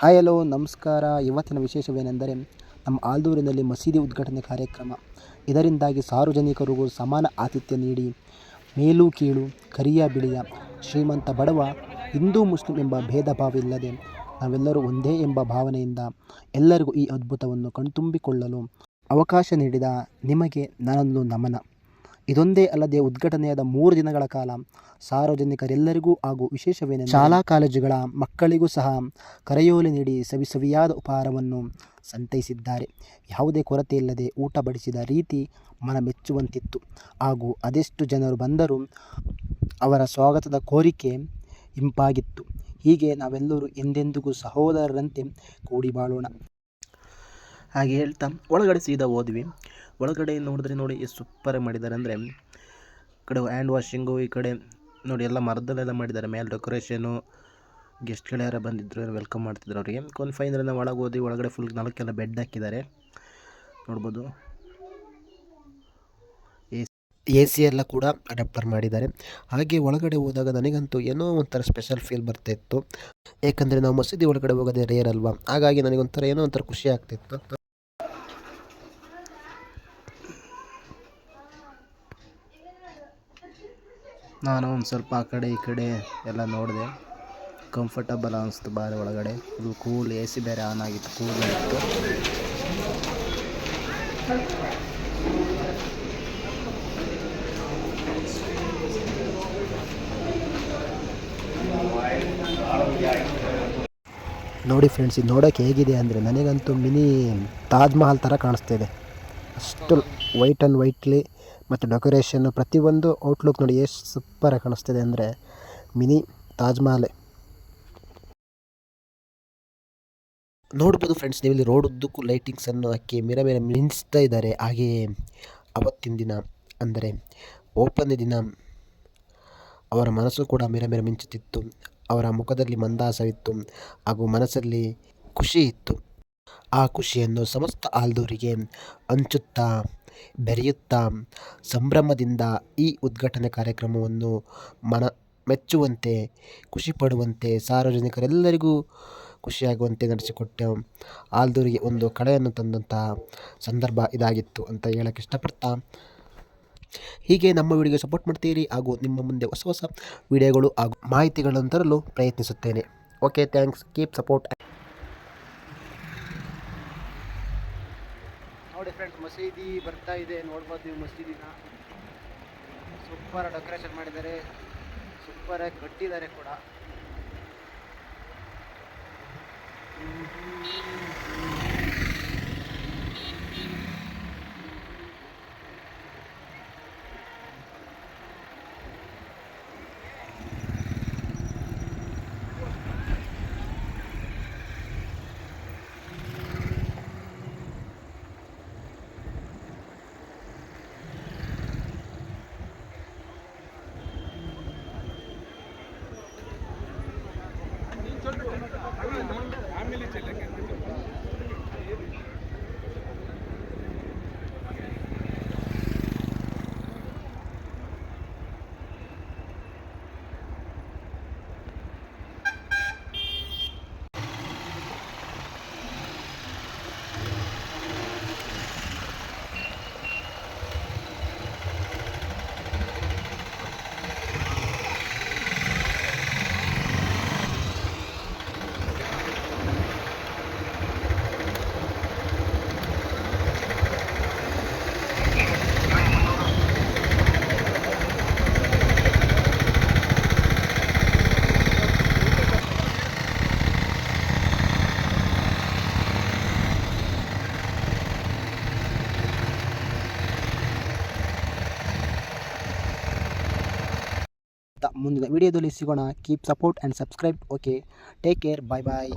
Hi hello ನಮಸ್ಕಾರ. ಇವತ್ತಿನ ವಿಶೇಷವೇನೆಂದರೆ ನಮ್ಮ ಆಲ್ದೂರಿನಲ್ಲಿ ಮಸೀದಿ ಉದ್ಘಾಟನೆ ಕಾರ್ಯಕ್ರಮ. ಇದರಿಂದಾಗಿ ಸಾರ್ವಜನಿಕರಿಗೂ ಸಮಾನ ಆತಿಥ್ಯ ನೀಡಿ ಮೇಲು ಕೀಳು, ಕರಿಯ ಬಿಳಿಯ, ಶ್ರೀಮಂತ ಬಡವ, ಹಿಂದೂ ಮುಸ್ಲಿಂ ಎಂಬ ಭೇದ ಭಾವವಿಲ್ಲದೆ ನಾವೆಲ್ಲರೂ ಒಂದೇ ಎಂಬ ಭಾವನೆಯಿಂದ ಎಲ್ಲರಿಗೂ ಈ ಅದ್ಭುತವನ್ನು ಕಣ್ತುಂಬಿಕೊಳ್ಳಲು ಅವಕಾಶ ನೀಡಿದ ನಿಮಗೆ ನನ್ನದು ನಮನ. ಇದೊಂದೇ ಅಲ್ಲದೆ ಉದ್ಘಾಟನೆಯಾದ 3 ದಿನಗಳ ಕಾಲ ಸಾರ್ವಜನಿಕರೆಲ್ಲರಿಗೂ ಹಾಗೂ ವಿಶೇಷವೇನೆಂದರೆ ಶಾಲಾ ಕಾಲೇಜುಗಳ ಮಕ್ಕಳಿಗೂ ಸಹ ಕರೆಯೋಲೆ ನೀಡಿ ಸವಿಯಾದ ಉಪಹಾರವನ್ನು ಸಂತೈಸಿದ್ದಾರೆ. ಯಾವುದೇ ಕೊರತೆಯಿಲ್ಲದೆ ಊಟ ಬಡಿಸಿದ ರೀತಿ ಮನಮೆಚ್ಚುವಂತಿತ್ತು. ಹಾಗೂ ಅದೆಷ್ಟು ಜನರು ಬಂದರೂ ಅವರ ಸ್ವಾಗತದ ಕೋರಿಕೆ ಇಂಪಾಗಿತ್ತು. ಹೀಗೆ ನಾವೆಲ್ಲರೂ ಎಂದೆಂದಿಗೂ ಸಹೋದರರಂತೆ ಕೂಡಿ ಬಾಳೋಣ. ಹಾಗೆ ಹೇಳ್ತಾ ಒಳಗಡೆ ಸೀದಾ ಹೋದ್ವಿ. ಒಳಗಡೆ ನೋಡಿದ್ರೆ ನೋಡಿ ಎಷ್ಟು ಸೂಪರಾಗಿ ಮಾಡಿದ್ದಾರೆ ಅಂದರೆ, ಈ ಕಡೆ ಹ್ಯಾಂಡ್ ವಾಷಿಂಗು, ಈ ಕಡೆ ನೋಡಿ ಎಲ್ಲ ಮರದಲ್ಲೆಲ್ಲ ಮಾಡಿದ್ದಾರೆ. ಮೇಲೆ ಡೆಕೋರೇಷನು, ಗೆಸ್ಟ್ಗಳು ಯಾರು ಬಂದಿದ್ರು ವೆಲ್ಕಮ್ ಮಾಡ್ತಿದ್ರು ಅವರಿಗೆ. ಫೈನಲ್ ನಾವು ಒಳಗೆ ಹೋದ್ವಿ. ಒಳಗಡೆ ಫುಲ್ 4 ಬೆಡ್ ಹಾಕಿದ್ದಾರೆ ನೋಡ್ಬೋದು. ಎ ಸಿ ಎಲ್ಲ ಕೂಡ ಅಡಾಪ್ಟರ್ ಮಾಡಿದ್ದಾರೆ. ಹಾಗೆ ಒಳಗಡೆ ಹೋದಾಗ ನನಗಂತೂ ಏನೋ ಒಂಥರ ಸ್ಪೆಷಲ್ ಫೀಲ್ ಬರ್ತಾಯಿತ್ತು. ಏಕೆಂದರೆ ನಾವು ಮಸೀದಿ ಒಳಗಡೆ ಹೋಗೋದೇ ರೇರ್ ಅಲ್ವಾ. ಹಾಗಾಗಿ ನನಗೊಂಥರ ಏನೋ ಒಂಥರ ಖುಷಿ ಆಗ್ತಿತ್ತು. ನಾನು ಒಂದು ಸ್ವಲ್ಪ ಆ ಕಡೆ ಈ ಕಡೆ ಎಲ್ಲ ನೋಡಿದೆ. ಕಂಫರ್ಟಬಲ್ ಅನ್ನಿಸ್ತು ಬಾರಿ. ಒಳಗಡೆ ಫುಲ್ ಕೂಲ್, ಎ ಸಿ ಬೇರೆ ಆನ್ ಆಗಿತ್ತು, ಕೂಲ್ ಆಗಿತ್ತು. ನೋಡಿ ಫ್ರೆಂಡ್ಸ್, ಇದು ನೋಡೋಕ್ಕೆ ಹೇಗಿದೆ ಅಂದರೆ ನನಗಂತೂ ಮಿನಿ ತಾಜ್ ಮಹಲ್ ಥರ ಕಾಣಿಸ್ತಿದೆ. ಅಷ್ಟು ವೈಟ್ ಆ್ಯಂಡ್ ವೈಟ್ಲಿ ಮತ್ತು ಡೆಕೋರೇಷನ್ನು ಪ್ರತಿಯೊಂದು ಔಟ್ಲುಕ್ ನೋಡಿ ಎಷ್ಟು ಸೂಪರಾಗಿ ಕಾಣಿಸ್ತಿದೆ ಅಂದರೆ ಮಿನಿ ತಾಜ್ ಮಹಲೇ ನೋಡ್ಬೋದು. ಫ್ರೆಂಡ್ಸ್, ನೀವು ಇಲ್ಲಿ ರೋಡ್ ಉದ್ದಕ್ಕೂ ಲೈಟಿಂಗ್ಸನ್ನು ಹಾಕಿ ಮಿರ ಮಿಂಚ್ತಾ ಇದ್ದಾರೆ. ಹಾಗೆಯೇ ಅವತ್ತಿನ ದಿನ ಅಂದರೆ ಓಪನ್ ದಿನ ಅವರ ಮನಸ್ಸು ಕೂಡ ಮಿರ ಮಿಂಚುತ್ತಿತ್ತು. ಅವರ ಮುಖದಲ್ಲಿ ಮಂದಹಾಸವಿತ್ತು ಹಾಗೂ ಮನಸ್ಸಲ್ಲಿ ಖುಷಿ ಇತ್ತು. ಆ ಖುಷಿಯನ್ನು ಸಮಸ್ತ ಆಲ್ದೂರಿಗೆ ಹಂಚುತ್ತಾ ಬೆರೆಯುತ್ತಾ ಸಂಭ್ರಮದಿಂದ ಈ ಉದ್ಘಾಟನೆ ಕಾರ್ಯಕ್ರಮವನ್ನು ಮೆಚ್ಚುವಂತೆ, ಖುಷಿ ಪಡುವಂತೆ, ಸಾರ್ವಜನಿಕರೆಲ್ಲರಿಗೂ ಖುಷಿಯಾಗುವಂತೆ ನಡೆಸಿಕೊಟ್ಟ ಆಲ್ದೂರಿಗೆ ಒಂದು ಕಳೆಯನ್ನು ತಂದಂತಹ ಸಂದರ್ಭ ಇದಾಗಿತ್ತು ಅಂತ ಹೇಳಕ್ಕೆ ಇಷ್ಟಪಡ್ತಾ, ಹೀಗೆ ನಮ್ಮ ವಿಡಿಯೋಗೆ ಸಪೋರ್ಟ್ ಮಾಡ್ತೀರಿ ಹಾಗೂ ನಿಮ್ಮ ಮುಂದೆ ಹೊಸ ಹೊಸ ವಿಡಿಯೋಗಳು ಹಾಗೂ ಮಾಹಿತಿಗಳನ್ನು ತರಲು ಪ್ರಯತ್ನಿಸುತ್ತೇನೆ. Okay, thanks, keep support. ನೋಡಿ ಫ್ರೆಂಡ್ಸ್, ಮಸೀದಿ ಬರ್ತಾ ಇದೆ. ನೋಡ್ಬೋದು ನೀವು ಮಸೀದಿನ. ಸೂಪರ್ ಡೆಕೋರೇಷನ್ ಮಾಡಿದ್ದಾರೆ, ಸೂಪರಾಗಿ ಕಟ್ಟಿದ್ದಾರೆ ಕೂಡ. ಮುಂದಿನ ವಿಡಿಯೋದಲ್ಲಿ ಸಿಗೋಣ. Keep support and subscribe. Okay, take care, bye bye.